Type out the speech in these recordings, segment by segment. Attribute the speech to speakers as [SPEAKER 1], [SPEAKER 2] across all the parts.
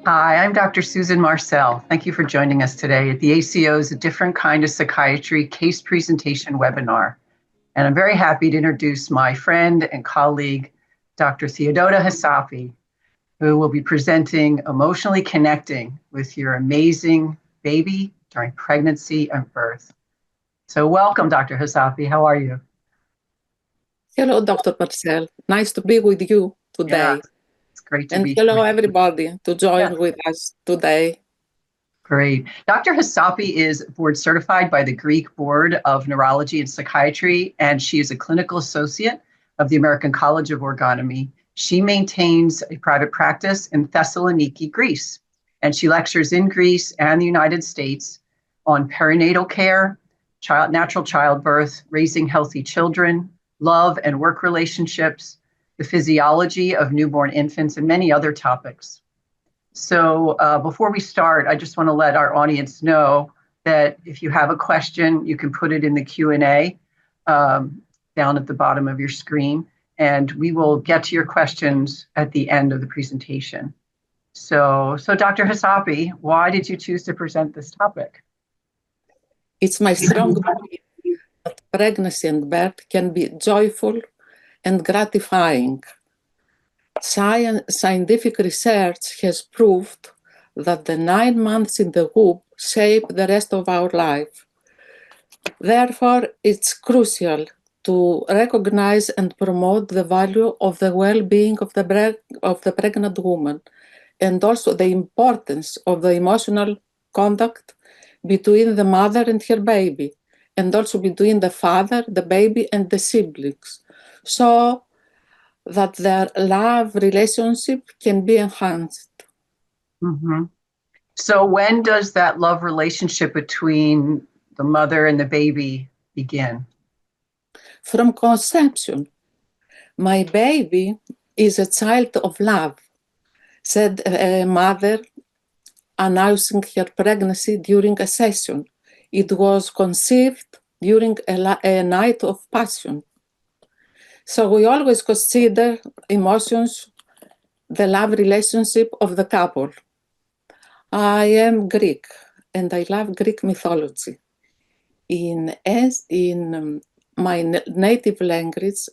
[SPEAKER 1] Hi, I'm Dr. Susan Marcel. Thank you for joining us today at the ACO's A Different Kind of Psychiatry Case Presentation Webinar. And I'm very happy to introduce my friend and colleague, Dr. Theodota Chasapi, who will be presenting Emotionally Connecting with Your Amazing Baby During Pregnancy and Birth. So welcome, Dr. Chasapi. How are you?
[SPEAKER 2] Hello, Dr. Marcel. Nice to be with you today.
[SPEAKER 1] Yeah, it's great to
[SPEAKER 2] and
[SPEAKER 1] be
[SPEAKER 2] hello,
[SPEAKER 1] here.
[SPEAKER 2] everybody, to join with us today.
[SPEAKER 1] Great. Dr. Chasapi is board certified by the Greek Board of Neurology and Psychiatry, and she is a clinical associate of the American College of Orgonomy. She maintains a private practice in Thessaloniki, Greece, and she lectures in Greece and the United States on perinatal care, natural childbirth, raising healthy children, love and work relationships, the physiology of newborn infants, and many other topics. So before we start, I just want to let our audience know that if you have a question, you can put it in the Q&A down at the bottom of your screen, and we will get to your questions at the end of the presentation. So Dr. Chasapi, why did you choose to present this topic?
[SPEAKER 2] It's my strong belief that pregnancy and birth can be joyful and gratifying. Scientific research has proved that the 9 months in the womb shape the rest of our life. Therefore, it's crucial to recognize and promote the value of the well-being of the pregnant woman, and also the importance of the emotional contact between the mother and her baby, and also between the father, the baby, and the siblings, so that their love relationship can be enhanced.
[SPEAKER 1] Mm-hmm. So when does that love relationship between the mother and the baby begin?
[SPEAKER 2] From conception. My baby is a child of love, said a mother announcing her pregnancy during a session. It was conceived during a night of passion. So we always consider emotions, the love relationship of the couple. I am Greek, and I love Greek mythology. In my native language,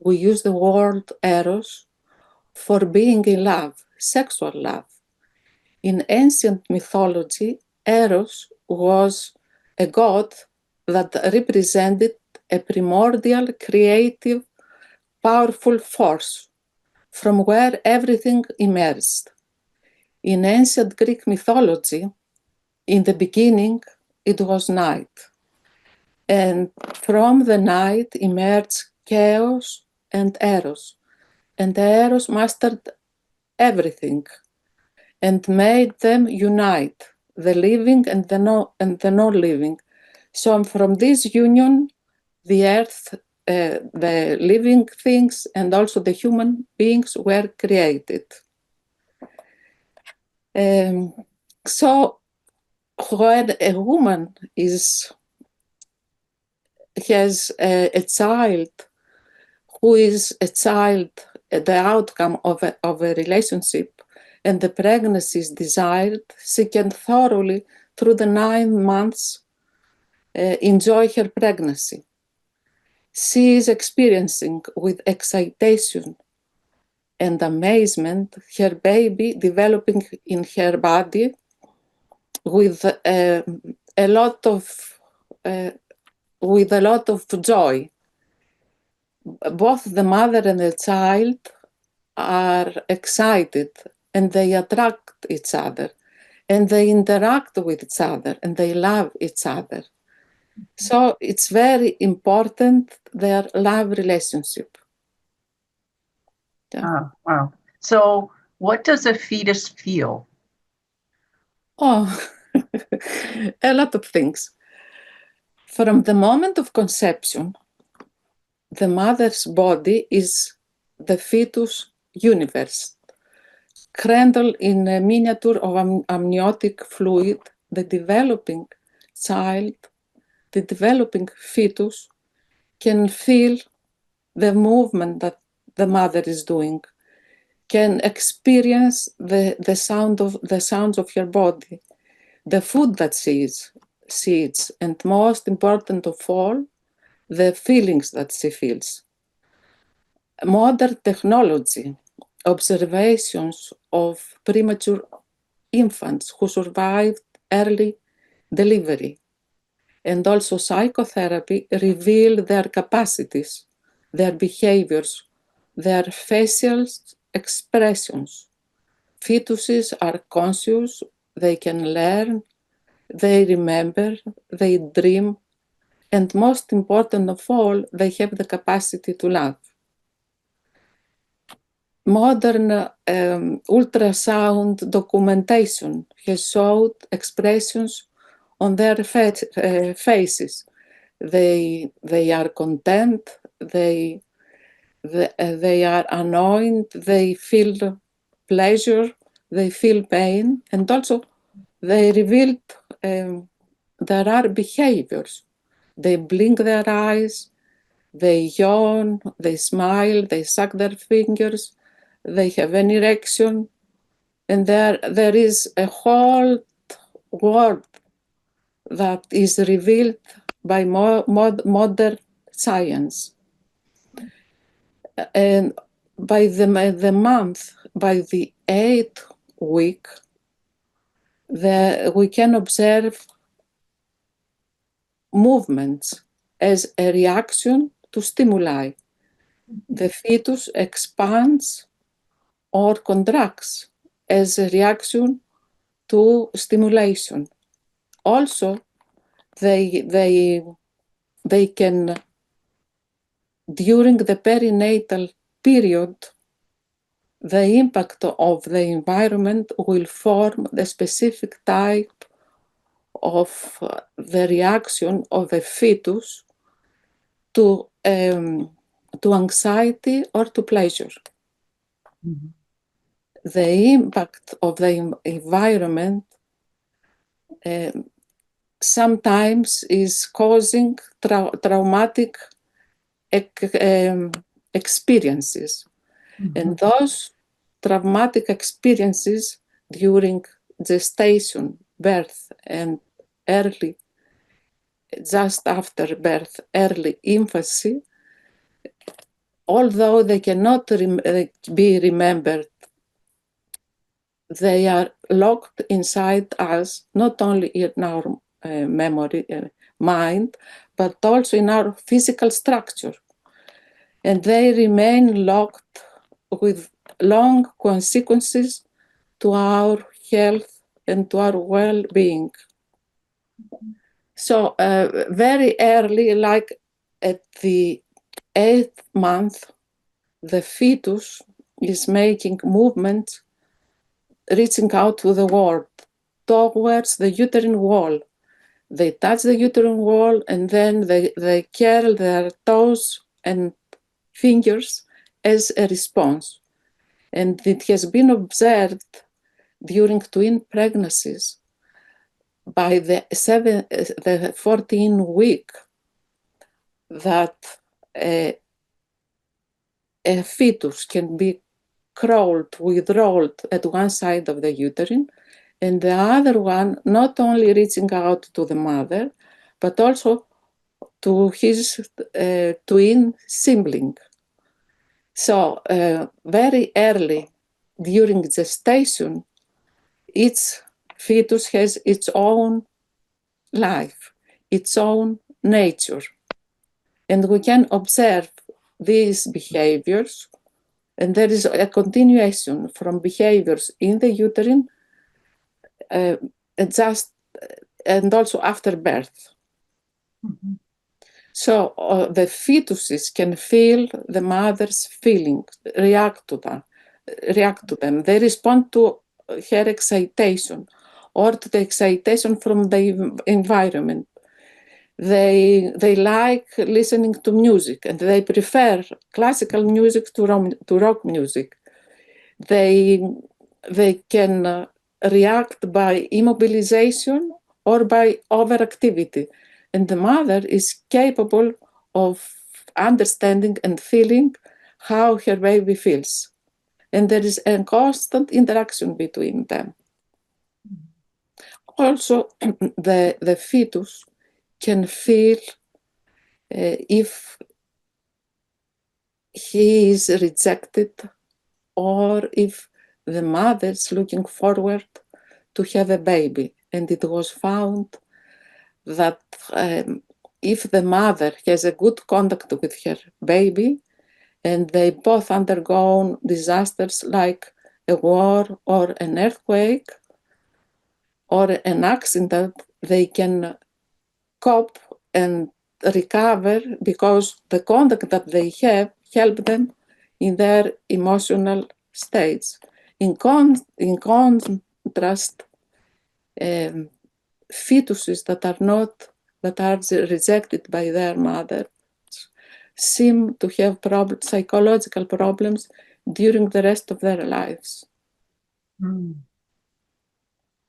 [SPEAKER 2] we use the word eros for being in love, sexual love. In ancient mythology, Eros was a god that represented a primordial, creative, powerful force from where everything emerged. In ancient Greek mythology, in the beginning, it was night. And from the night emerged chaos and Eros. And Eros mastered everything and made them unite, the living and the non-living. So from this union, the earth, the living things, and also the human beings were created. So when a woman has a child who is a child, the outcome of a relationship, and the pregnancy is desired, she can thoroughly, through the 9 months, enjoy her pregnancy. She is experiencing with excitation and amazement her baby developing in her body with a lot of joy. Both the mother and the child are excited, and they attract each other, and they interact with each other, and they love each other. So it's very important, their love relationship. Yeah.
[SPEAKER 1] Oh, wow. So what does a fetus feel?
[SPEAKER 2] Oh, a lot of things. From the moment of conception, the mother's body is the fetus universe, cradled in a miniature of amniotic fluid. The developing child, the developing fetus, can feel the movement that the mother is doing, can experience the sounds of her body, the food that she eats, and most important of all, the feelings that she feels. Modern technology, observations of premature infants who survived early delivery, and also psychotherapy reveal their capacities, their behaviors, their facial expressions. Fetuses are conscious, they can learn, they remember, they dream, and most important of all, they have the capacity to love. Modern ultrasound documentation has showed expressions on their faces. They are content, they are annoyed, they feel pleasure, they feel pain, and also they revealed there are behaviors. They blink their eyes, they yawn, they smile, they suck their fingers, they have an erection, and there is a whole world that is revealed by modern science. And by the month, by the 8th week, we can observe movements as a reaction to stimuli. The fetus expands or contracts as a reaction to stimulation. Also, they can, during the perinatal period, the impact of the environment will form the specific type of the reaction of the fetus to anxiety or to pleasure. Mm-hmm. The impact of the environment sometimes is causing traumatic experiences. Mm-hmm. And those traumatic experiences during gestation, birth, and early, just after birth, early infancy, although they cannot be remembered, they are locked inside us, not only in our memory, mind, but also in our physical structure. And they remain locked with long consequences to our health and to our well-being. So very early, like at the 8th month, the fetus is making movements reaching out to the world, towards the uterine wall. They touch the uterine wall and then they curl their toes and fingers as a response. And it has been observed during twin pregnancies by the 14th week that a fetus can be withrolled at one side of the uterine, and the other one not only reaching out to the mother, but also to his twin sibling. So very early during gestation, each fetus has its own life, its own nature. And we can observe these behaviors, and there is a continuation from behaviors in the uterine and also after birth. Mm-hmm. So the fetuses can feel the mother's feelings, react to them. They respond to her excitation or to the excitation from the environment. They like listening to music, and they prefer classical music to rock music. They can react by immobilization or by overactivity. And the mother is capable of understanding and feeling how her baby feels. and there is a constant interaction between them. Also, the fetus can feel if he is rejected or if the mother is looking forward to have a baby. And it was found that if the mother has a good contact with her baby and they both undergone disasters like a war or an earthquake or an accident, they can cope and recover because the contact that they have help them in their emotional states. In contrast, fetuses that are rejected by their mother seem to have psychological problems during the rest of their lives.
[SPEAKER 1] Mm.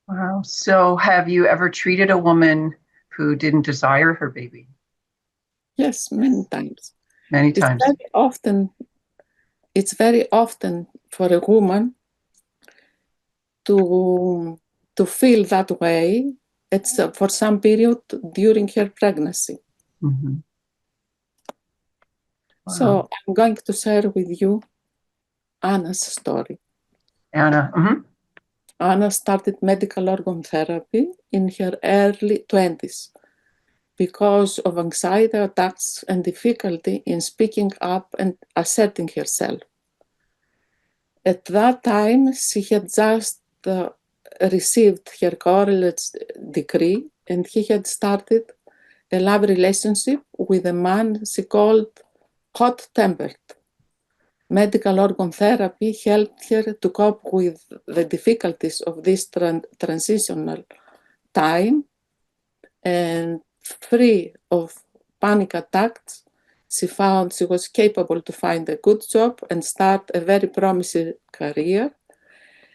[SPEAKER 1] Wow. So have you ever treated a woman who didn't desire her baby?
[SPEAKER 2] Yes, many times.
[SPEAKER 1] Many times.
[SPEAKER 2] It's very often for a woman to feel that way. It's for some period during her pregnancy.
[SPEAKER 1] Mm-hmm. Wow.
[SPEAKER 2] So I'm going to share with you Anna's story.
[SPEAKER 1] Anna. Mm-hmm.
[SPEAKER 2] Anna started medical organ therapy in her early 20s because of anxiety attacks and difficulty in speaking up and asserting herself. At that time, she had just received her college degree, and he had started a love relationship with a man she called hot-tempered. Medical organ therapy helped her to cope with the difficulties of this transitional time, and free of panic attacks, she found she was capable to find a good job and start a very promising career.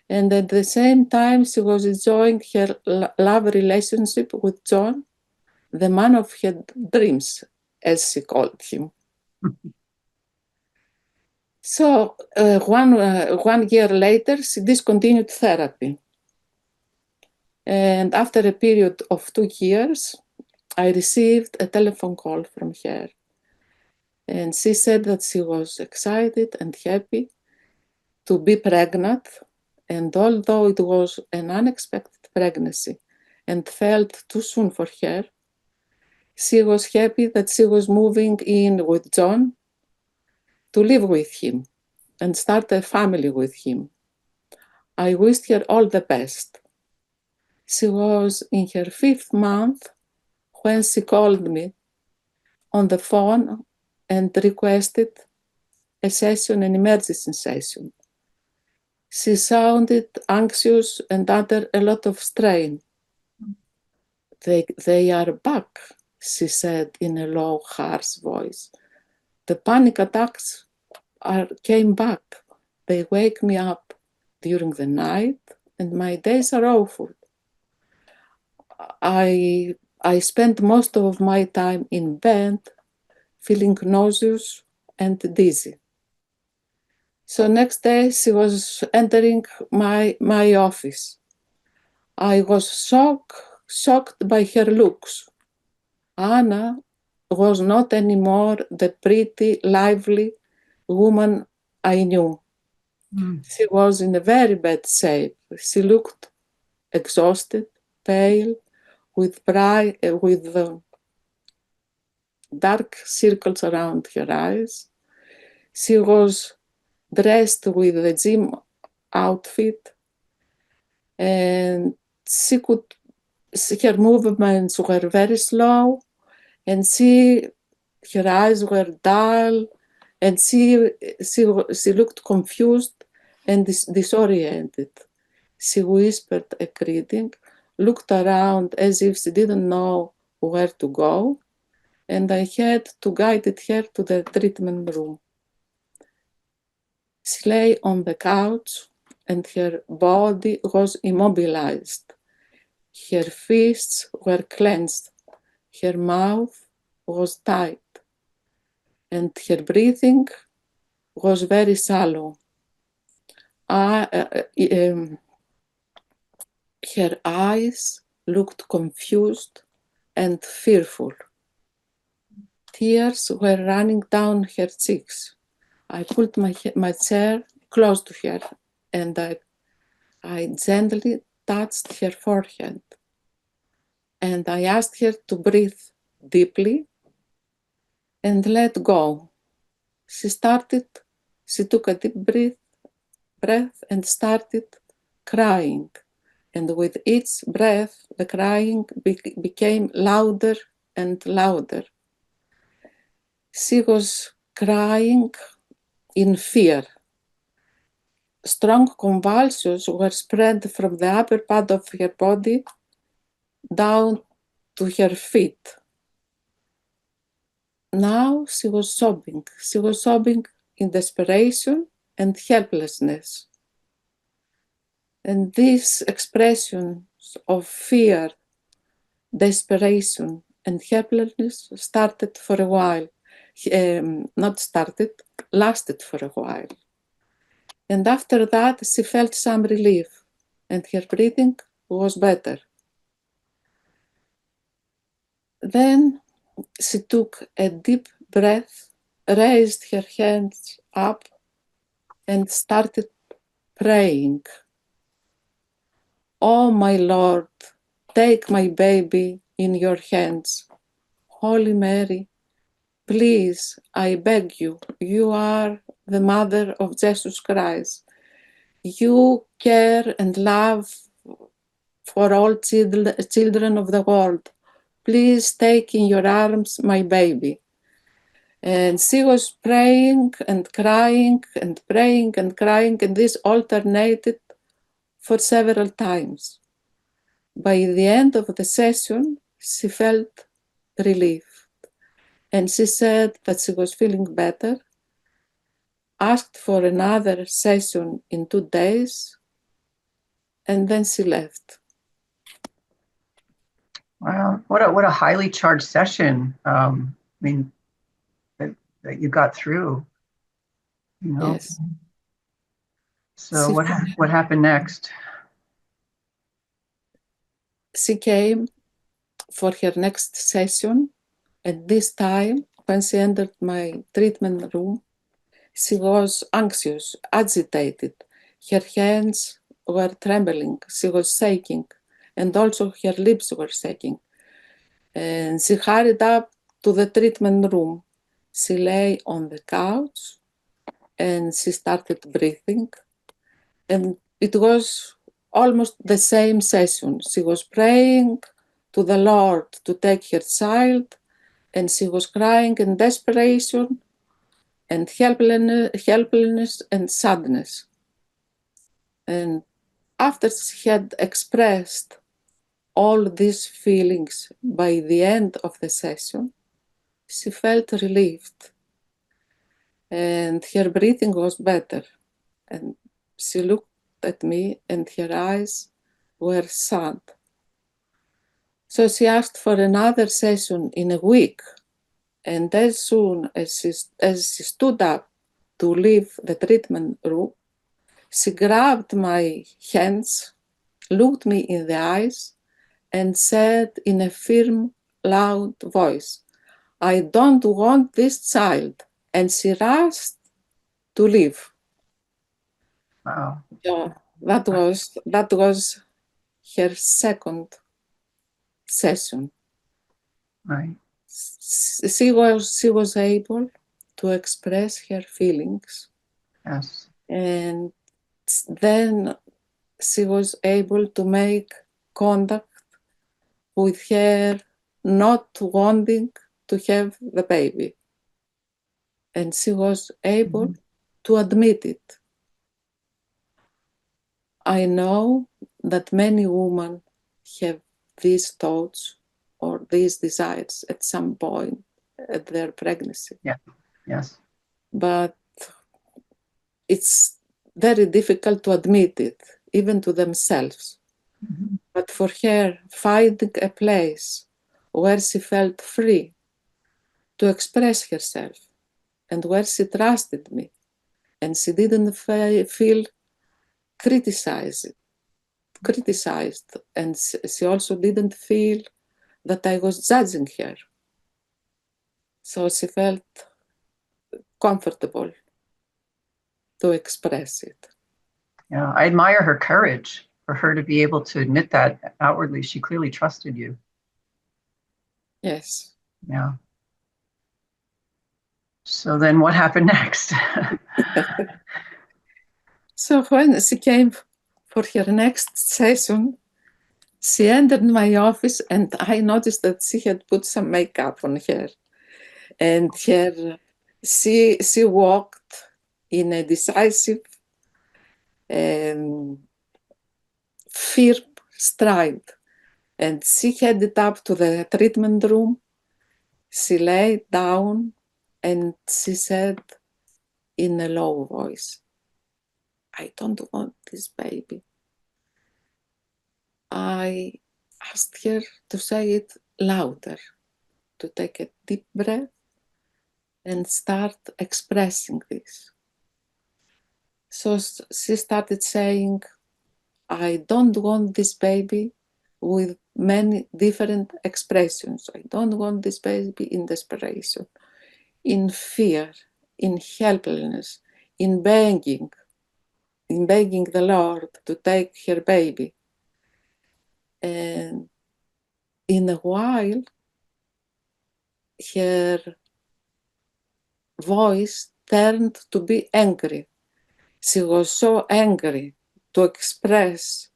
[SPEAKER 2] And at the same time, she was enjoying her love relationship with John, the man of her dreams, as she called him. So 1 year later, she discontinued therapy. And after a period of 2 years, I received a telephone call from her. And she said that she was excited and happy to be pregnant. And although it was an unexpected pregnancy and felt too soon for her, she was happy that she was moving in with John to live with him and start a family with him. I wished her all the best. She was in her 5th month when she called me on the phone and requested a session, an emergency session. She sounded anxious and under a lot of strain. They are back, she said in a low, harsh voice. The panic attacks came back. They wake me up during the night and my days are awful. I spent most of my time in bed, feeling nauseous and dizzy. So next day she was entering my office. I was shocked by her looks. Anna was not anymore the pretty, lively woman I knew. She was in a very bad shape. She looked exhausted, pale, with dark circles around her eyes. She was dressed with a gym outfit, and her movements were very slow, and her eyes were dull, and she looked confused and disoriented. She whispered a greeting, looked around as if she didn't know where to go, and I had to guide her to the treatment room. She lay on the couch and her body was immobilized. Her fists were clenched, her mouth was tight, and her breathing was very shallow. her eyes looked confused and fearful. Tears were running down her cheeks. I pulled my chair close to her and I gently touched her forehead. And I asked her to breathe deeply and let go. She took a deep breath and started crying. And with each breath, the crying became louder and louder. She was crying in fear. Strong convulsions were spread from the upper part of her body down to her feet. Now she was sobbing. She was sobbing in desperation and helplessness. And these expressions of fear, desperation, and helplessness lasted for a while. And after that, she felt some relief, and her breathing was better. Then she took a deep breath, raised her hands up, and started praying. Oh, my Lord, take my baby in your hands. Holy Mary, please, I beg you, you are the mother of Jesus Christ. You care and love for all children of the world. Please take in your arms my baby. And she was praying and crying and praying and crying, and this alternated for several times. By the end of the session, she felt relief. And she said that she was feeling better, asked for another session in 2 days, and then she left.
[SPEAKER 1] Wow, what a highly charged session. I mean, that you got through. You know.
[SPEAKER 2] Yes.
[SPEAKER 1] So what happened next?
[SPEAKER 2] She came for her next session, and this time, when she entered my treatment room, she was anxious, agitated. Her hands were trembling, she was shaking, and also her lips were shaking. And she hurried up to the treatment room. She lay on the couch and she started breathing. And it was almost the same session. She was praying to the Lord to take her child, and she was crying in desperation and helplessness and sadness. And after she had expressed all these feelings by the end of the session, she felt relieved and her breathing was better. And she looked at me and her eyes were sad. So she asked for another session in a week. And as soon as she stood up to leave the treatment room, she grabbed my hands, looked me in the eyes, and said in a firm, loud voice, I don't want this child. And she rushed to leave.
[SPEAKER 1] Wow.
[SPEAKER 2] So that was her second session.
[SPEAKER 1] Right.
[SPEAKER 2] She was able to express her feelings.
[SPEAKER 1] Yes.
[SPEAKER 2] And then she was able to make contact with her not wanting to have the baby. And she was able to admit it. I know that many women have these thoughts or these desires at some point at their pregnancy.
[SPEAKER 1] Yeah. Yes.
[SPEAKER 2] But it's very difficult to admit it, even to themselves. Mm-hmm. But for her, finding a place where she felt free to express herself and where she trusted me and she didn't feel criticized, and she also didn't feel that I was judging her. So she felt comfortable to express it.
[SPEAKER 1] Yeah, I admire her courage for her to be able to admit that outwardly. She clearly trusted you.
[SPEAKER 2] Yes.
[SPEAKER 1] Yeah. So then what happened next?
[SPEAKER 2] So when she came for her next session, she entered my office and I noticed that she had put some makeup on her. And she walked in a decisive firm stride. And she headed up to the treatment room. She lay down and she said in a low voice, "I don't want this baby." I asked her to say it louder, to take a deep breath and start expressing this. So she started saying, "I don't want this baby," with many different expressions. "I don't want this baby in desperation, in fear, in helplessness, in begging the Lord to take her baby." And in a while, her voice turned to be angry. She was so angry to express,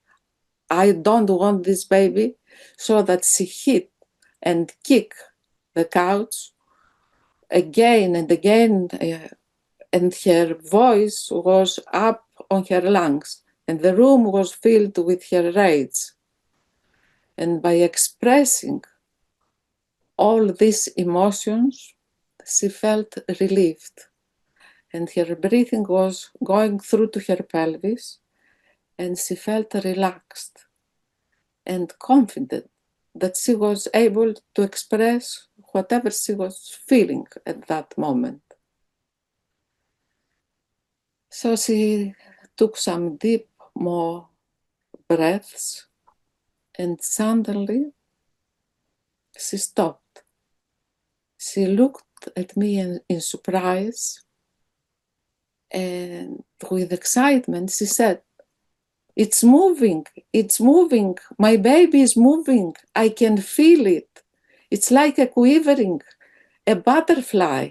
[SPEAKER 2] "I don't want this baby," so that she hit and kicked the couch again and again, and her voice was up on her lungs, and the room was filled with her rage. And by expressing all these emotions, she felt relieved, and her breathing was going through to her pelvis, and she felt relaxed and confident that she was able to express whatever she was feeling at that moment. So she took some deep, more breaths, and suddenly she stopped. She looked at me in surprise, and with excitement she said, "It's moving, it's moving, my baby is moving, I can feel it. It's like a quivering, a butterfly."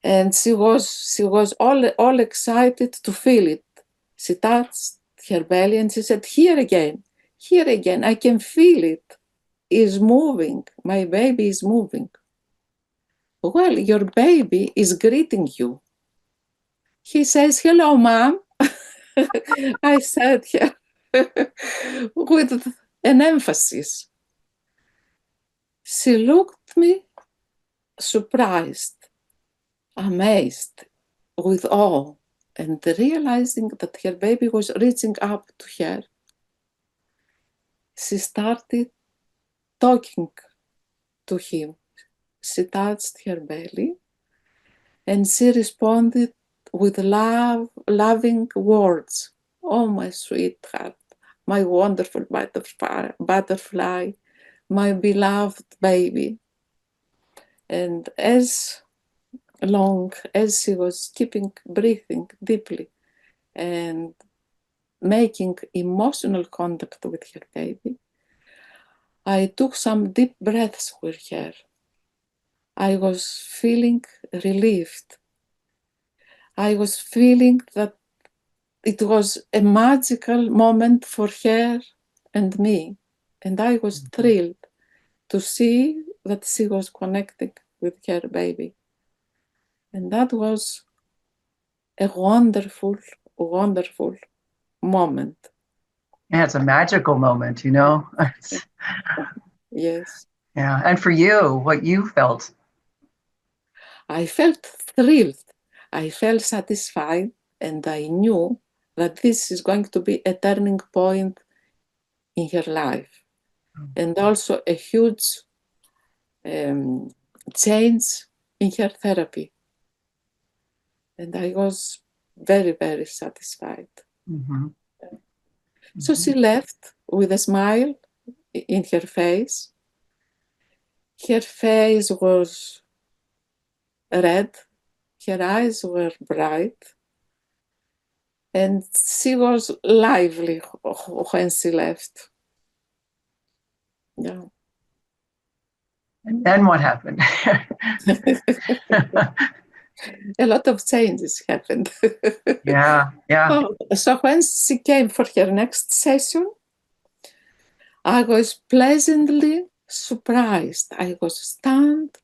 [SPEAKER 2] And she was all excited to feel it. She touched her belly and she said, here again, I can feel it. Is moving, my baby is moving." "Well, your baby is greeting you. He says, 'Hello, Mom.'" I said here with an emphasis. She looked at me surprised, amazed, with awe, and realizing that her baby was reaching up to her, she started talking to him. She touched her belly and she responded with loving words. "Oh, my sweetheart, my wonderful butterfly, my beloved baby." And as long as she was keeping breathing deeply and making emotional contact with her baby, I took some deep breaths with her. I was feeling relieved. I was feeling that it was a magical moment for her and me. And I was thrilled to see that she was connecting with her baby. And that was a wonderful, wonderful moment.
[SPEAKER 1] Yeah, it's a magical moment, you know?
[SPEAKER 2] Yes.
[SPEAKER 1] Yeah. And for you, what you felt.
[SPEAKER 2] I felt thrilled. I felt satisfied, and I knew that this is going to be a turning point in her life, and also a huge change in her therapy. And I was very, very satisfied.
[SPEAKER 1] Mm-hmm.
[SPEAKER 2] So she left with a smile in her face. Her face was red, her eyes were bright, and she was lively when she left. Yeah.
[SPEAKER 1] And then what happened?
[SPEAKER 2] A lot of changes happened.
[SPEAKER 1] Yeah, yeah.
[SPEAKER 2] So when she came for her next session, I was pleasantly surprised. I was stunned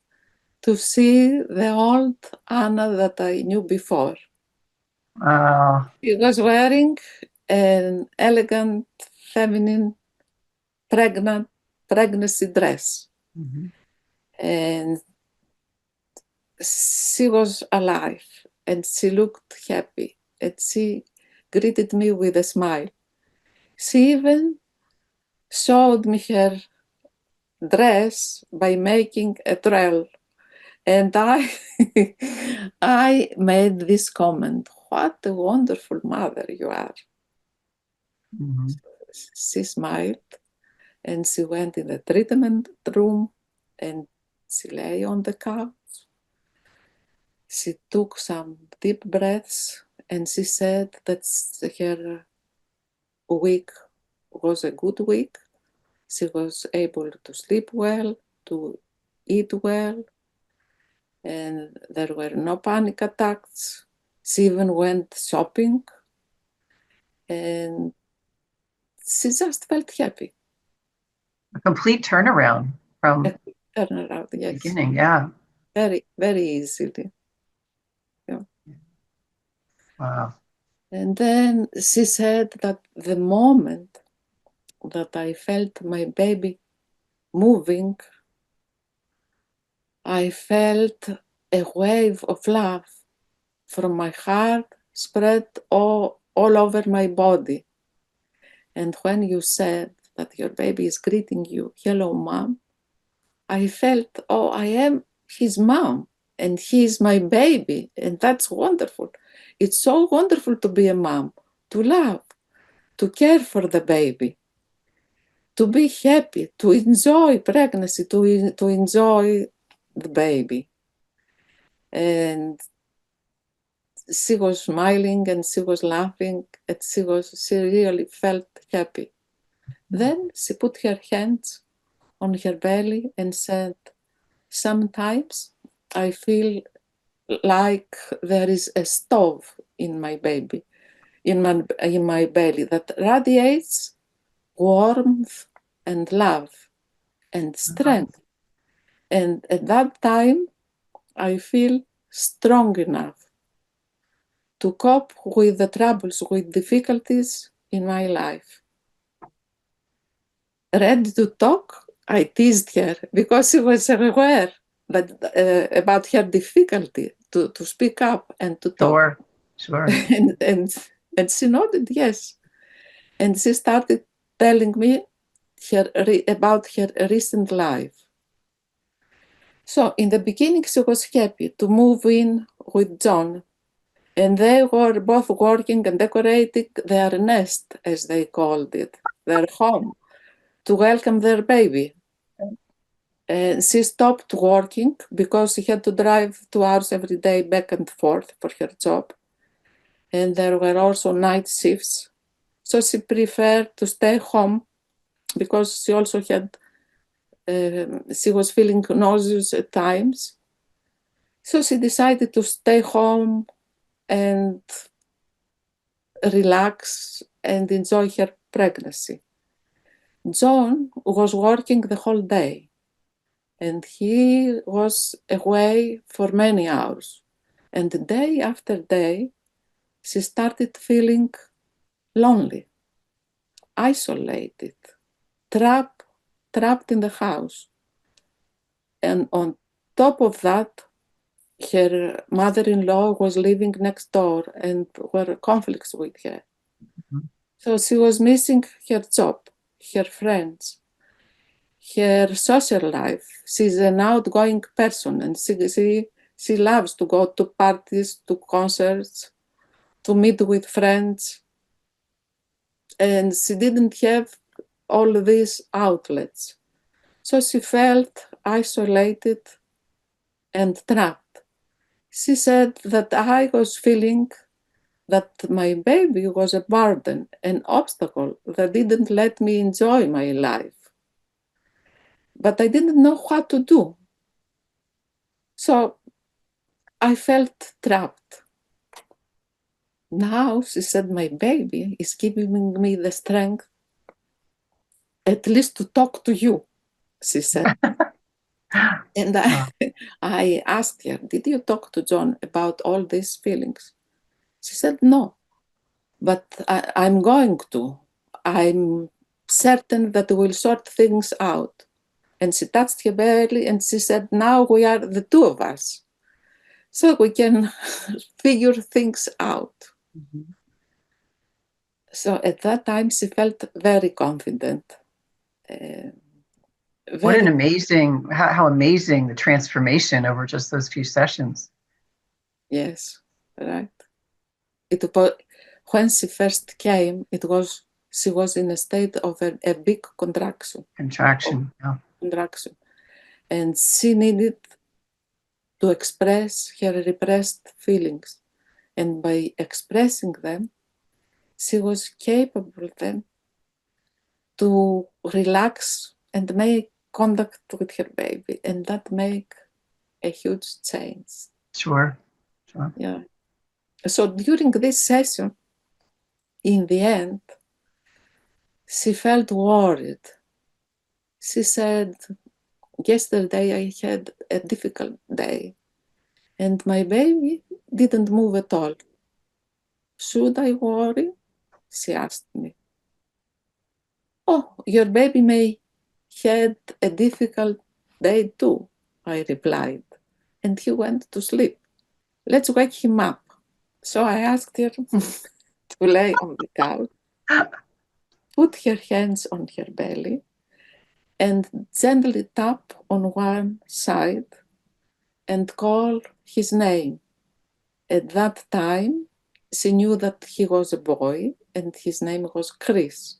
[SPEAKER 2] to see the old Anna that I knew before. She was wearing an elegant, feminine, pregnancy dress.
[SPEAKER 1] Mm-hmm.
[SPEAKER 2] And she was alive and she looked happy and she greeted me with a smile. She even showed me her dress by making a trail. And I, I made this comment, what a wonderful mother you are.
[SPEAKER 1] Mm-hmm.
[SPEAKER 2] She smiled and she went in the treatment room and she lay on the couch. She took some deep breaths and she said that her week was a good week. She was able to sleep well, to eat well, and there were no panic attacks. She even went shopping and she just felt happy.
[SPEAKER 1] A complete turnaround from
[SPEAKER 2] A turnaround,
[SPEAKER 1] the
[SPEAKER 2] yes.
[SPEAKER 1] beginning. Yeah.
[SPEAKER 2] Very, very easily. Yeah.
[SPEAKER 1] Wow.
[SPEAKER 2] And then she said that the moment that I felt my baby moving, I felt a wave of love from my heart spread all over my body. And when you said that your baby is greeting you, hello, mom, I felt, oh, I am his mom and he is my baby. And that's wonderful. It's so wonderful to be a mom, to love, to care for the baby, to be happy, to enjoy pregnancy, to enjoy the baby. And she was smiling and she was laughing and she really felt happy. Then she put her hands on her belly and said, sometimes I feel like there is a stove in my baby, in my belly that radiates warmth and love and strength. And at that time, I feel strong enough to cope with the troubles, with difficulties in my life. Ready to talk, I teased her because she was aware that, about her difficulty to speak up and to talk.
[SPEAKER 1] Sure, sure.
[SPEAKER 2] and she nodded yes. And she started telling me about her recent life. So in the beginning, she was happy to move in with John. And they were both working and decorating their nest, as they called it, their home, to welcome their baby. And she stopped working because she had to drive 2 hours every day back and forth for her job. And there were also night shifts. So she preferred to stay home because she also had, she was feeling nauseous at times. So she decided to stay home and relax and enjoy her pregnancy. John was working the whole day and he was away for many hours. And day after day, she started feeling lonely, isolated, trapped in the house. And on top of that, her mother-in-law was living next door and were conflicts with her.
[SPEAKER 1] Mhm.
[SPEAKER 2] So she was missing her job, her friends, her social life. She's an outgoing person and she loves to go to parties, to concerts, to meet with friends. and she didn't have all these outlets. So she felt isolated and trapped. She said that I was feeling that my baby was a burden, an obstacle that didn't let me enjoy my life. But I didn't know what to do. So I felt trapped. Now, she said, my baby is giving me the strength at least to talk to you, she said. And
[SPEAKER 1] Wow.
[SPEAKER 2] I asked her, did you talk to John about all these feelings? She said, no, but I'm going to. I'm certain that we'll sort things out. And she touched her belly and she said, now we are the two of us. So we can figure things out.
[SPEAKER 1] Mm-hmm.
[SPEAKER 2] So at that time, she felt very confident.
[SPEAKER 1] What an
[SPEAKER 2] Very,
[SPEAKER 1] amazing, how amazing the transformation over just those few sessions.
[SPEAKER 2] yes, right. It was, when she first came, she was in a state of a big contraction,
[SPEAKER 1] Contraction. Yeah.
[SPEAKER 2] contraction, and she needed to express her repressed feelings, and by expressing them, she was capable then to relax and make contact with her baby, and that make a huge change.
[SPEAKER 1] Sure. Sure.
[SPEAKER 2] Yeah. So during this session, in the end, she felt worried. She said, yesterday I had a difficult day and my baby didn't move at all. Should I worry? She asked me. Oh, your baby may had a difficult day too, I replied, and he went to sleep. Let's wake him up. So I asked her to lay on the couch, put her hands on her belly, and gently tap on one side and call his name. At that time, she knew that he was a boy and his name was Chris.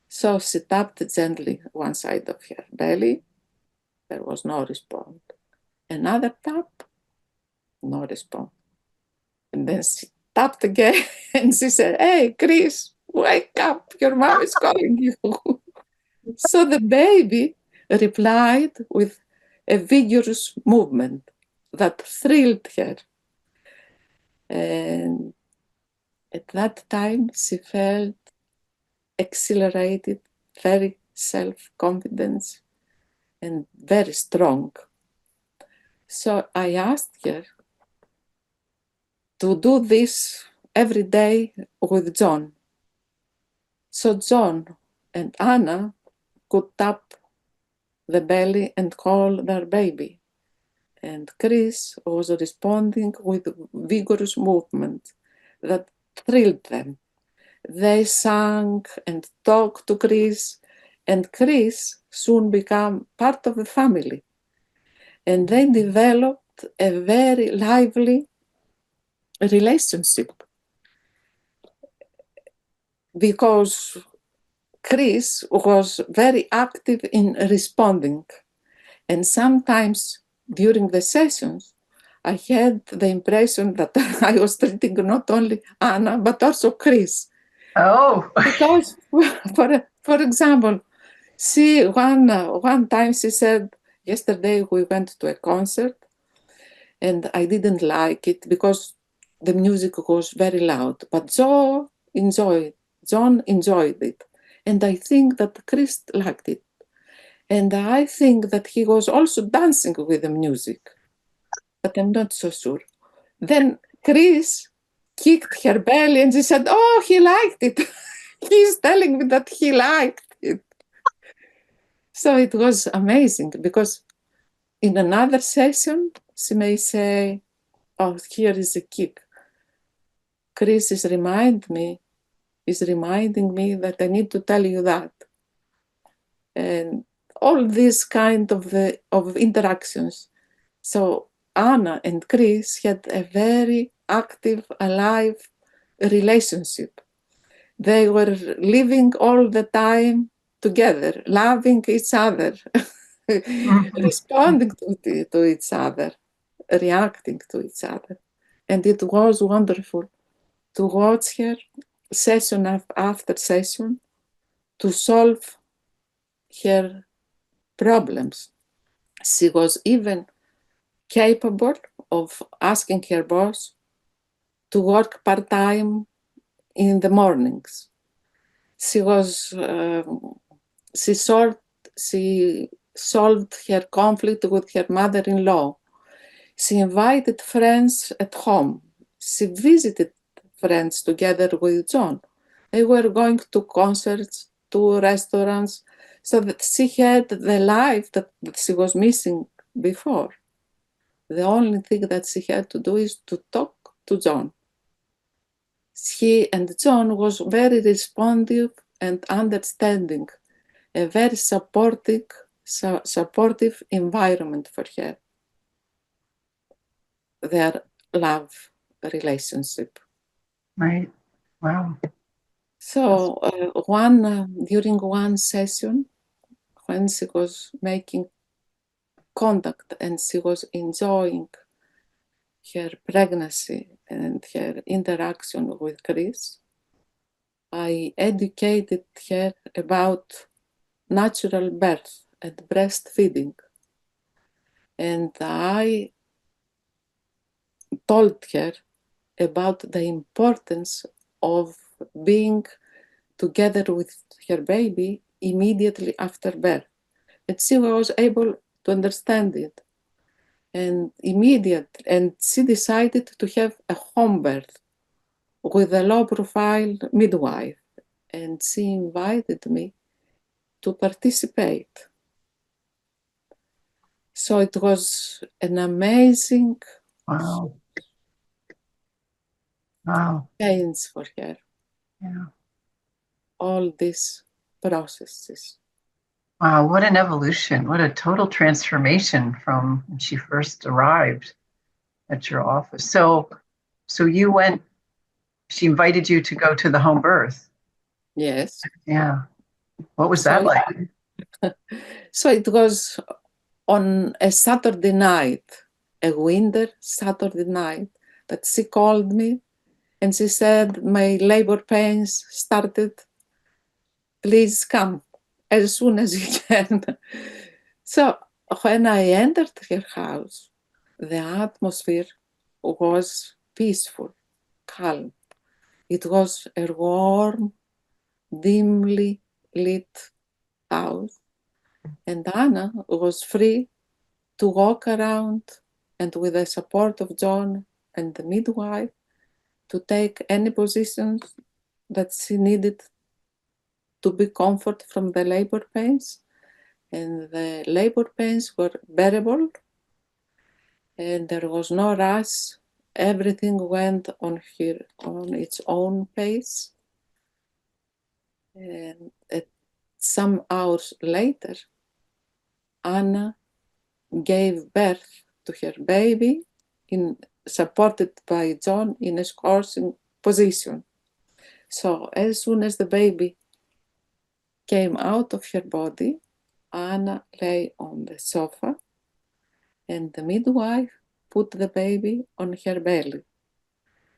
[SPEAKER 2] So she tapped gently one side of her belly. There was no response. Another tap, no response. And then she tapped again and she said, hey, Chris, wake up. Your mom is calling you. So the baby replied with a vigorous movement that thrilled her. And at that time, she felt exhilarated, very self-confidence, and very strong. So I asked her to do this every day with John. So John and Anna could tap the belly and call their baby. And Chris was responding with vigorous movement that thrilled them. They sang and talked to Chris, and Chris soon became part of the family. And they developed a very lively relationship because Chris was very active in responding. And sometimes during the sessions, I had the impression that I was treating not only Anna, but also Chris.
[SPEAKER 1] Oh.
[SPEAKER 2] Because, for example, one time she said, yesterday we went to a concert and I didn't like it because the music was very loud, but John enjoyed it. And I think that Chris liked it. And I think that he was also dancing with the music, but I'm not so sure. Then Chris kicked her belly and she said, oh, he liked it. He's telling me that he liked it. So it was amazing because in another session, she may say, oh, here is a kick. Chris is reminding me that I need to tell you that. And all these kind of interactions. So Anna and Chris had a very active, alive relationship. They were living all the time together, loving each other, responding to each other, reacting to each other. And it was wonderful to watch her session after session to solve her problems. She was even capable of asking her boss to work part-time in the mornings. She was, she solved her conflict with her mother-in-law. She invited friends at home. She visited friends together with John. They were going to concerts, to restaurants, so that she had the life that she was missing before. The only thing that she had to do is to talk to John. He and John was very responsive and understanding, a very supportive environment for her, their love relationship.
[SPEAKER 1] Right. Wow.
[SPEAKER 2] So during one session, when she was making contact and she was enjoying her pregnancy and her interaction with Chris, I educated her about natural birth and breastfeeding. And I told her about the importance of being together with her baby immediately after birth. And she was able to understand it. And she decided to have a home birth with a low profile midwife. And she invited me to participate. So it was an amazing
[SPEAKER 1] Wow. Wow.
[SPEAKER 2] change for her.
[SPEAKER 1] Yeah.
[SPEAKER 2] All these processes.
[SPEAKER 1] Wow. What an evolution. What a total transformation from when she first arrived at your office. So you went, she invited you to go to the home birth.
[SPEAKER 2] Yes.
[SPEAKER 1] Yeah. What was that
[SPEAKER 2] So,
[SPEAKER 1] like?
[SPEAKER 2] so it was on a Saturday night, a winter Saturday night, that she called me and she said, my labor pains started. Please come as soon as you can. So when I entered her house, the atmosphere was peaceful, calm. It was a warm, dimly lit house, and Anna was free to walk around and with the support of John and the midwife to take any positions that she needed to be comfort from the labor pains. And the labor pains were bearable and there was no rush. Everything went on its own pace. And some hours later, Anna gave birth to her baby, supported by John in a scorching position. So as soon as the baby came out of her body, Anna lay on the sofa and the midwife put the baby on her belly.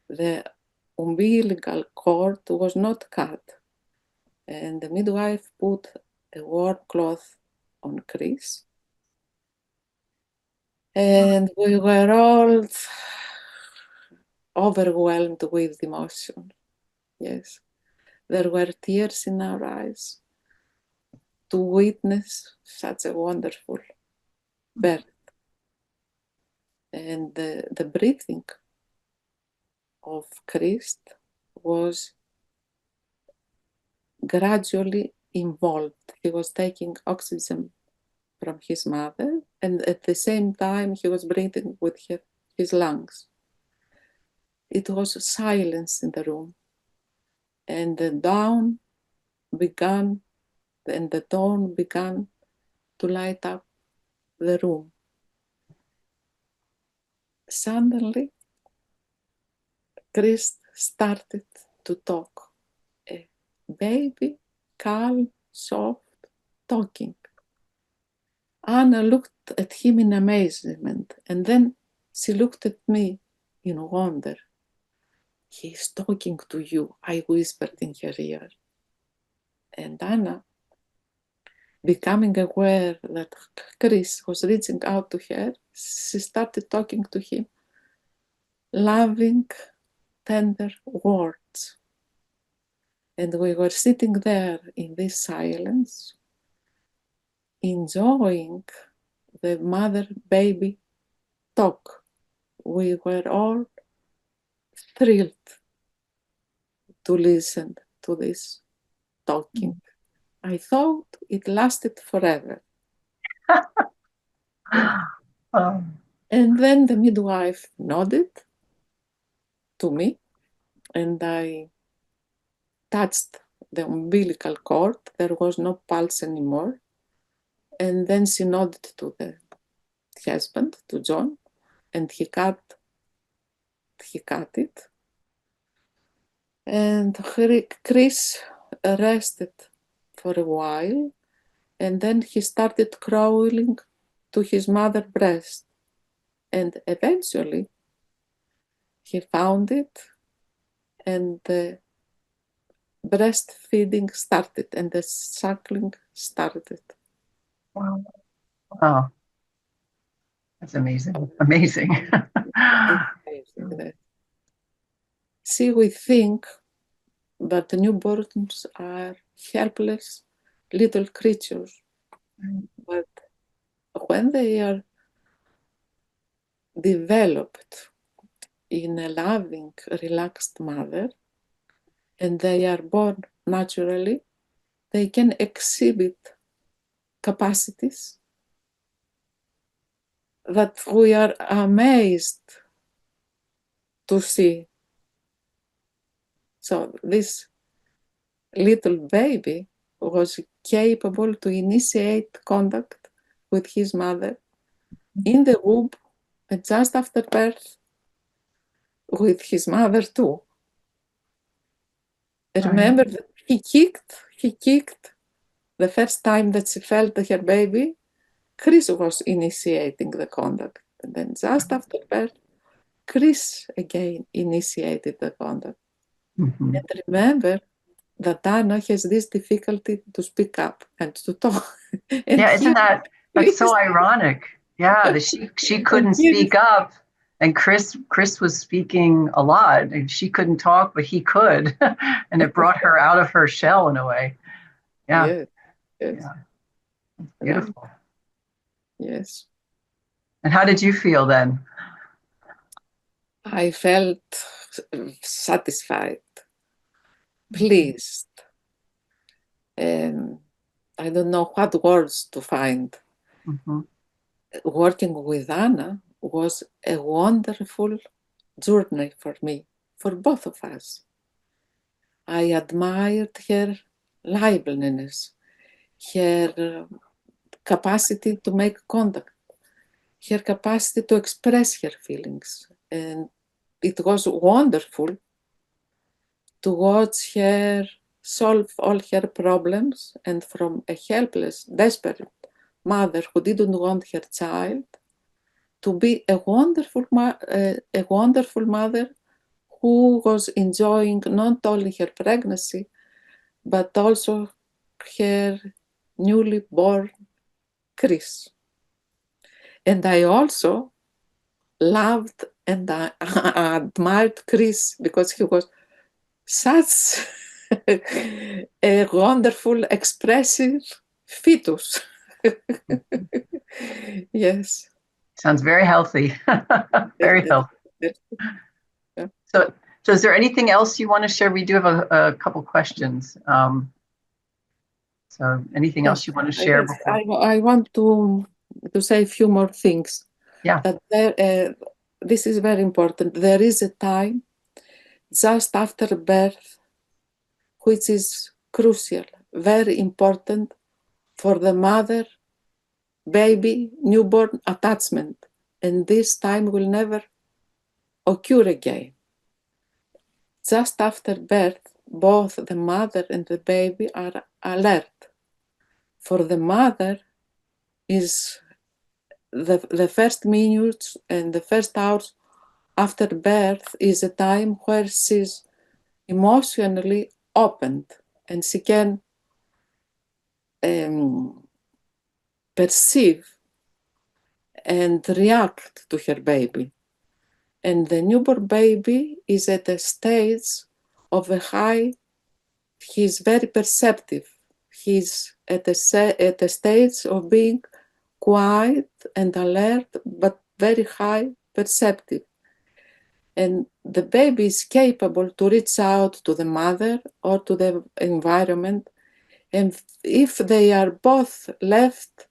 [SPEAKER 2] The umbilical cord was not cut, and the midwife put a warm cloth on Chris. And we were all overwhelmed with emotion. Yes, there were tears in our eyes to witness such a wonderful birth. And the breathing of Christ was gradually involved. He was taking oxygen from his mother, and at the same time he was breathing with his lungs. It was silence in the room, and the dawn began, and the dawn began to light up the room. Suddenly, Christ started to talk, baby, calm, soft, talking. Anna looked at him in amazement, and then she looked at me in wonder. He's talking to you, I whispered in her ear. And Anna, becoming aware that Chris was reaching out to her, she started talking to him, loving, tender words. And we were sitting there in this silence, enjoying the mother-baby talk. We were all thrilled to listen to this talking. I thought it lasted forever.
[SPEAKER 1] Oh.
[SPEAKER 2] And then the midwife nodded to me, and I touched the umbilical cord. There was no pulse anymore. And then she nodded to the husband, to John, and he cut it. And Chris rested for a while, and then he started crawling to his mother's breast. And eventually, he found it, and the breastfeeding started, and the suckling started.
[SPEAKER 1] Wow. Oh, that's amazing. Amazing.
[SPEAKER 2] See, we think that the newborns are helpless little creatures, but when they are developed in a loving, relaxed mother, and they are born naturally, they can exhibit capacities that we are amazed to see. So this little baby was capable to initiate contact with his mother in the womb, and just after birth with his mother too. I remember that he kicked the first time that she felt her baby. Chris was initiating the contact, and then just after birth, Chris again initiated the contact. Mm-hmm. And remember that Anna has this difficulty to speak up and to talk. And
[SPEAKER 1] yeah, isn't that's so ironic? Yeah, that she couldn't speak up, and Chris was speaking a lot, and she couldn't talk, but he could, and it brought her out of her shell in a way. Yeah,
[SPEAKER 2] yes.
[SPEAKER 1] Yeah. Beautiful.
[SPEAKER 2] Yes.
[SPEAKER 1] And how did you feel then?
[SPEAKER 2] I felt satisfied, pleased. I don't know what words to find. Mm-hmm. Working with Anna was a wonderful journey for me, for both of us. I admired her liveliness, her capacity to make contact, her capacity to express her feelings. And it was wonderful to watch her solve all her problems, and from a helpless, desperate mother who didn't want her child to be a wonderful mother who was enjoying not only her pregnancy, but also her newly born Chris. And I also loved and I admired Chris because he was such a wonderful, expressive fetus. Yes.
[SPEAKER 1] Sounds very healthy. Very healthy. Yeah. So is there anything else you want to share? We do have a couple questions. So anything else you want to share?
[SPEAKER 2] I want to say a few more things.
[SPEAKER 1] Yeah.
[SPEAKER 2] This is very important. There is a time just after birth which is crucial, very important for the mother, baby, newborn attachment. And this time will never occur again. Just after birth, both the mother and the baby are alert. For the mother is the first minutes and the first hours after birth is a time where she's emotionally opened and she can perceive and react to her baby. And the newborn baby is at a stage of a high, he's very perceptive. He's at a stage of being quiet and alert, but very high perceptive. And the baby is capable to reach out to the mother or to the environment. And if they are both left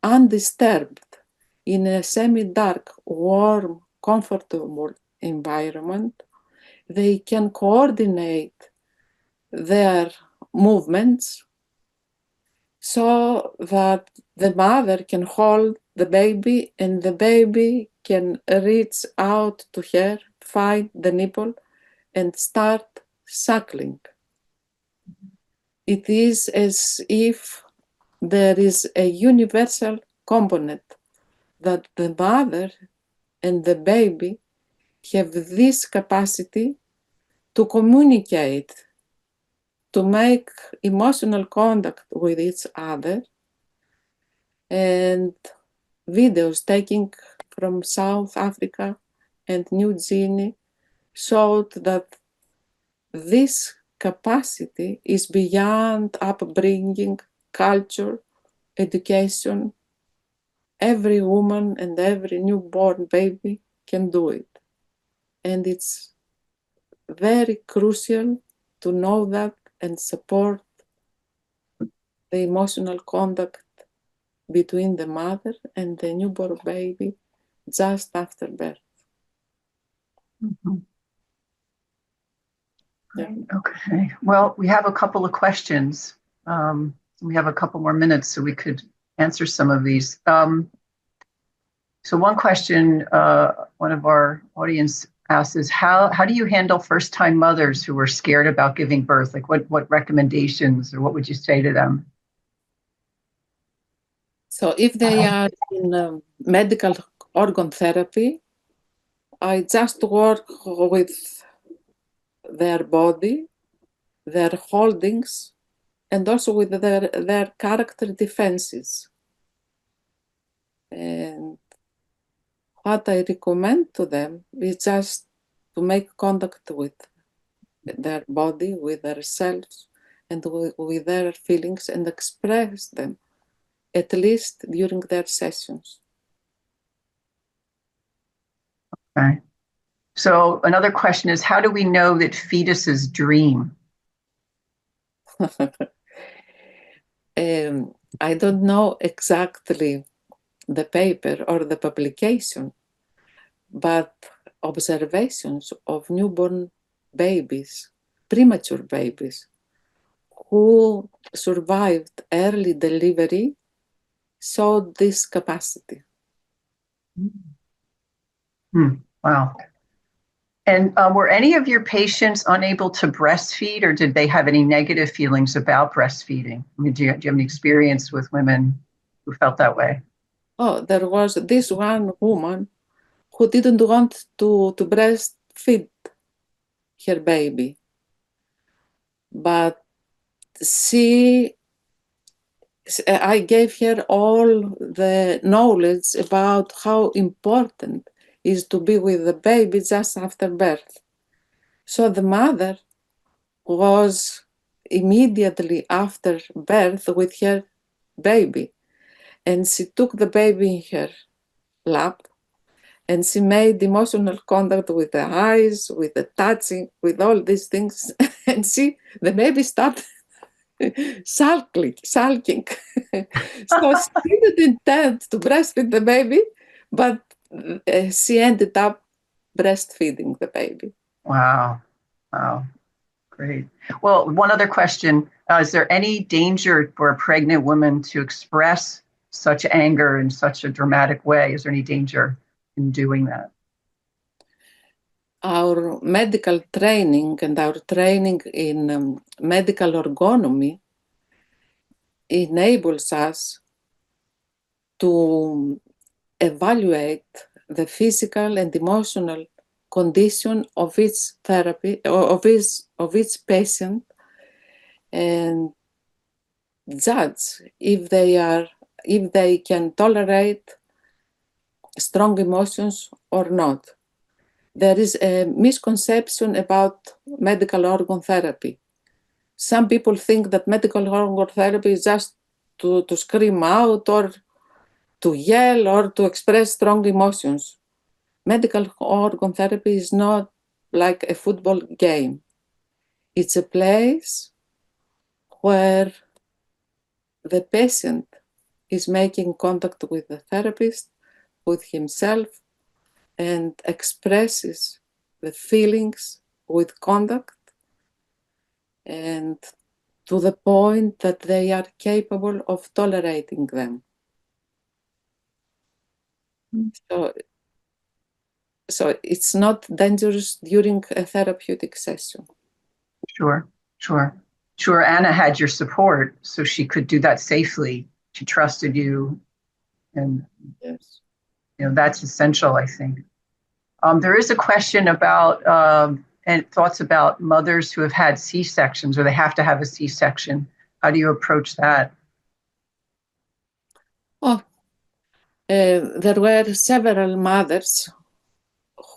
[SPEAKER 2] undisturbed in a semi-dark, warm, comfortable environment, they can coordinate their movements so that the mother can hold the baby and the baby can reach out to her, find the nipple, and start suckling. It is as if there is a universal component that the mother and the baby have this capacity to communicate, to make emotional contact with each other. And videos taken from South Africa and New Guinea showed that this capacity is beyond upbringing, culture, education. Every woman and every newborn baby can do it. And it's very crucial to know that and support the emotional contact between the mother and the newborn baby just after birth.
[SPEAKER 1] Mm-hmm. Yeah. Okay. Well, we have a couple of questions. We have a couple more minutes, so we could answer some of these. So one question one of our audience asks is, how do you handle first-time mothers who are scared about giving birth? Like what recommendations or what would you say to them?
[SPEAKER 2] So if they are in medical organ therapy, I just work with their body, their holdings, and also with their character defenses. And what I recommend to them is just to make contact with their body, with their selves, and with their feelings, and express them, at least during their sessions.
[SPEAKER 1] Okay. So another question is, how do we know that fetuses dream?
[SPEAKER 2] I don't know exactly the paper or the publication, but observations of newborn babies, premature babies, who survived early delivery showed this capacity.
[SPEAKER 1] Wow. And were any of your patients unable to breastfeed, or did they have any negative feelings about breastfeeding? I mean, do you have any experience with women who felt that way?
[SPEAKER 2] Oh, there was this one woman who didn't want to breastfeed her baby, but I gave her all the knowledge about how important is to be with the baby just after birth. So the mother was immediately after birth with her baby, and she took the baby in her lap, and she made emotional contact with the eyes, with the touching, with all these things, and the baby started sulking. So she didn't intend to breastfeed the baby, but she ended up breastfeeding the baby.
[SPEAKER 1] Wow. Wow. Great. Well, one other question. Is there any danger for a pregnant woman to express such anger in such a dramatic way? Is there any danger in doing that?
[SPEAKER 2] our medical training and our training in medical ergonomy enables us to evaluate the physical and emotional condition of each therapy, of each patient, and judge if they can tolerate strong emotions or not. There is a misconception about medical organ therapy. Some people think that medical organ therapy is just to scream out or to yell or to express strong emotions. Medical organ therapy is not like a football game. It's a place where the patient is making contact with the therapist, with himself, and expresses the feelings with conduct, and to the point that they are capable of tolerating them. So it's not dangerous during a therapeutic session.
[SPEAKER 1] Sure. Anna had your support, so she could do that safely. She trusted you, and
[SPEAKER 2] yes,
[SPEAKER 1] that's essential, I think. There is a question about and thoughts about mothers who have had C-sections, or they have to have a C-section. How do you approach that?
[SPEAKER 2] There were several mothers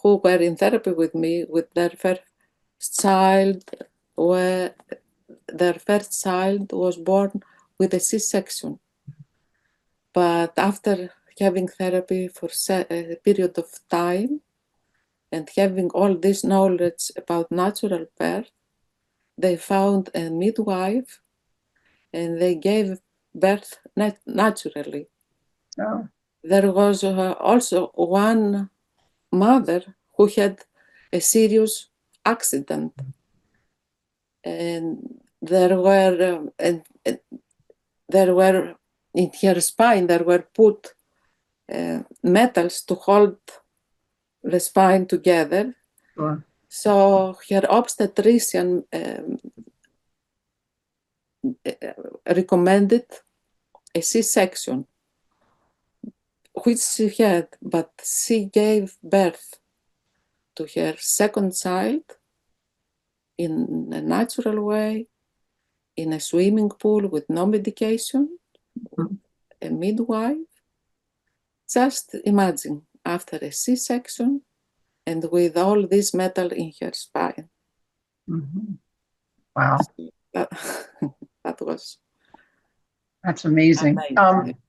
[SPEAKER 2] who were in therapy with me with their first child, where their first child was born with a C-section. But after having therapy for a period of time and having all this knowledge about natural birth, they found a midwife and they gave birth naturally.
[SPEAKER 1] Oh.
[SPEAKER 2] There was also one mother who had a serious accident, and there were in her spine there were put metals to hold the spine together.
[SPEAKER 1] Sure.
[SPEAKER 2] So her obstetrician recommended a C-section, which she had, but she gave birth to her second child in a natural way, in a swimming pool with no medication, with a midwife. Just imagine, after a C-section and with all this metal in her spine.
[SPEAKER 1] Mm-hmm. Wow.
[SPEAKER 2] That was...
[SPEAKER 1] That's amazing.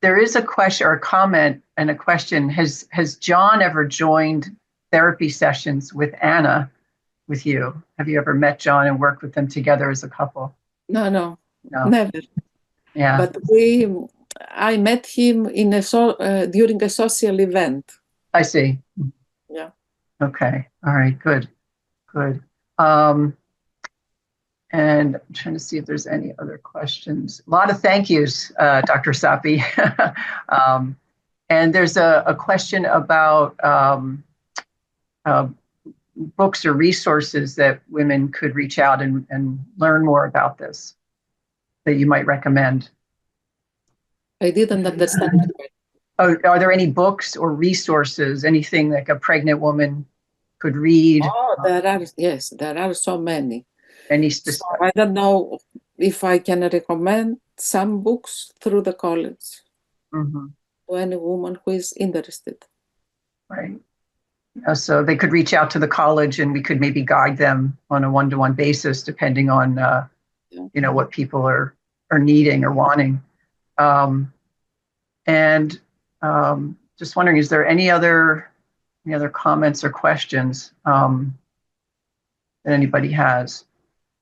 [SPEAKER 1] There is a question or a comment and a question. Has John ever joined therapy sessions with Anna with you? Have you ever met John and worked with them together as a couple?
[SPEAKER 2] No, never.
[SPEAKER 1] Yeah.
[SPEAKER 2] But I met him during a social event.
[SPEAKER 1] I see.
[SPEAKER 2] Yeah.
[SPEAKER 1] Okay. All right. Good. And I'm trying to see if there's any other questions. A lot of thank yous, Dr. Sapi. And there's a question about books or resources that women could reach out and learn more about this that you might recommend.
[SPEAKER 2] I didn't understand.
[SPEAKER 1] Oh, are there any books or resources, anything like a pregnant woman could read?
[SPEAKER 2] Oh, there are so many.
[SPEAKER 1] Any specific?
[SPEAKER 2] So I don't know if I can recommend some books through the college to any woman who is interested.
[SPEAKER 1] Right. So they could reach out to the college and we could maybe guide them on a one-to-one basis, depending on, what people are needing or wanting. And just wondering, is there any other comments or questions that anybody has?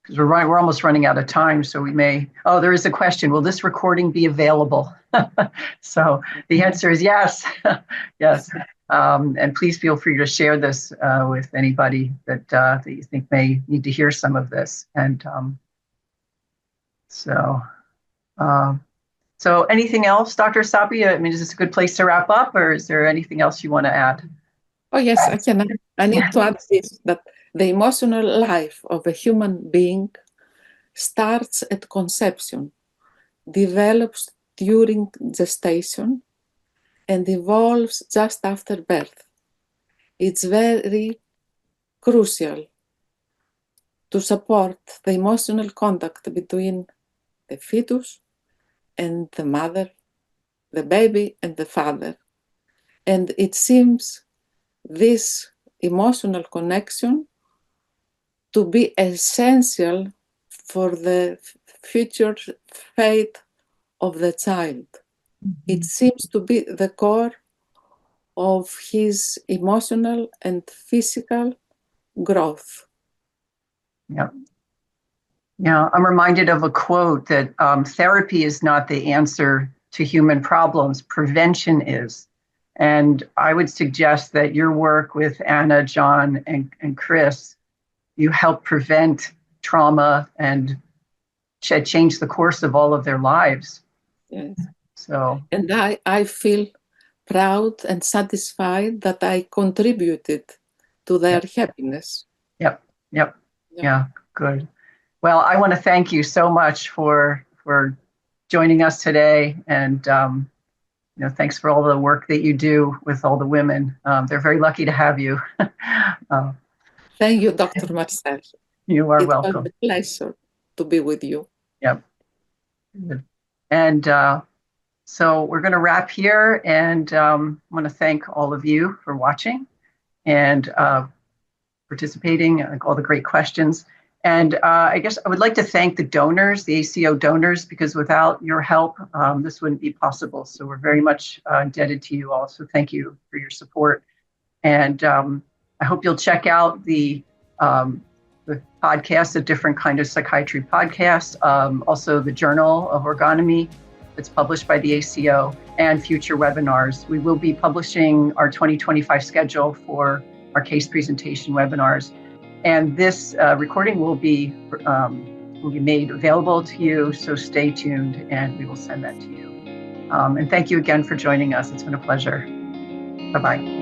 [SPEAKER 1] Because we're almost running out of time, so we may. Oh, there is a question. Will this recording be available? So the answer is yes, yes. And please feel free to share this with anybody that you think may need to hear some of this. And so anything else, Dr. Sapi? I mean, is this a good place to wrap up, or is there anything else you want to add?
[SPEAKER 2] Oh, yes, I can. I need to add this, that the emotional life of a human being starts at conception, develops during gestation, and evolves just after birth. It's very crucial to support the emotional contact between the fetus and the mother, the baby and the father. And it seems this emotional connection to be essential for the future fate of the child. It seems to be the core of his emotional and physical growth.
[SPEAKER 1] Yeah. Yeah, I'm reminded of a quote that therapy is not the answer to human problems, prevention is. And I would suggest that your work with Anna, John, and Chris, you help prevent trauma and change the course of all of their lives.
[SPEAKER 2] Yes.
[SPEAKER 1] So,
[SPEAKER 2] and I feel proud and satisfied that I contributed to their happiness.
[SPEAKER 1] Yep. Yeah, good. Well, I want to thank you so much for joining us today, and thanks for all the work that you do with all the women. They're very lucky to have you.
[SPEAKER 2] Thank you, Dr. Marcel.
[SPEAKER 1] You are
[SPEAKER 2] It
[SPEAKER 1] welcome.
[SPEAKER 2] was a pleasure to be with you.
[SPEAKER 1] Yep. And so we're going to wrap here, and I want to thank all of you for watching and participating, all the great questions. And I guess I would like to thank the donors, the ACO donors, because without your help, this wouldn't be possible. So we're very much indebted to you all. So thank you for your support. And I hope you'll check out the podcasts, a different kind of psychiatry podcasts, also the Journal of Orgonomy that's published by the ACO, and future webinars. We will be publishing our 2025 schedule for our case presentation webinars. And this recording will be made available to you, so stay tuned and we will send that to you. And thank you again for joining us. It's been a pleasure. Bye-bye.